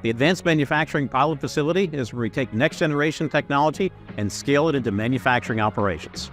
The Advanced Manufacturing Pilot Facility is where we take next-generation technology and scale it into manufacturing operations.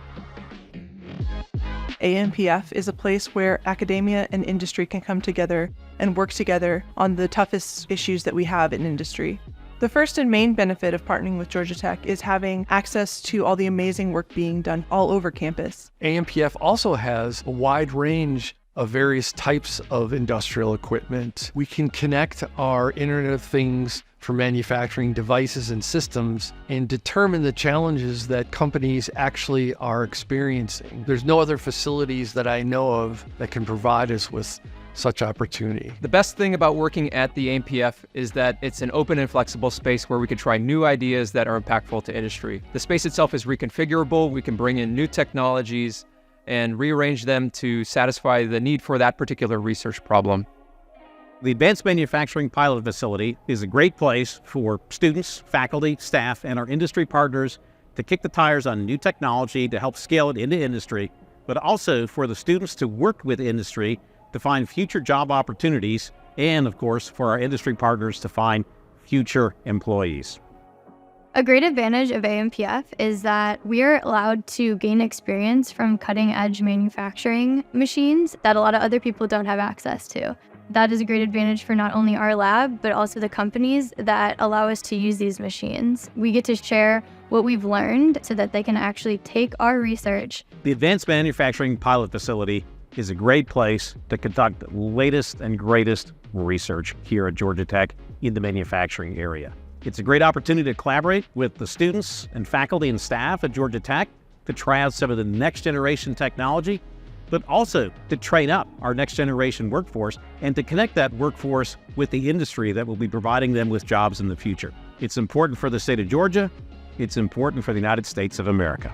AMPF is a place where academia and industry can come together and work together on the toughest issues that we have in industry. The first and main benefit of partnering with Georgia Tech is having access to all the amazing work being done all over campus. AMPF also has a wide range of various types of industrial equipment. We can connect our Internet of Things for manufacturing devices and systems and determine the challenges that companies actually are experiencing. There's no other facilities that I know of that can provide us with such opportunity. The best thing about working at the AMPF is that it's an open and flexible space where we can try new ideas that are impactful to industry. The space itself is reconfigurable. We can bring in new technologies and rearrange them to satisfy the need for that particular research problem. The Advanced Manufacturing Pilot Facility is a great place for students, faculty, staff, and our industry partners to kick the tires on new technology to help scale it into industry, but also for the students to work with industry to find future job opportunities, and of course, for our industry partners to find future employees. A great advantage of AMPF is that we are allowed to gain experience from cutting-edge manufacturing machines that a lot of other people don't have access to. That is a great advantage for not only our lab, but also the companies that allow us to use these machines. We get to share what we've learned so that they can actually take our research. The Advanced Manufacturing Pilot Facility is a great place to conduct the latest and greatest research here at Georgia Tech in the manufacturing area. It's a great opportunity to collaborate with the students and faculty and staff at Georgia Tech to try out some of the next generation technology, but also to train up our next generation workforce and to connect that workforce with the industry that will be providing them with jobs in the future. It's important for the state of Georgia. It's important for the United States of America.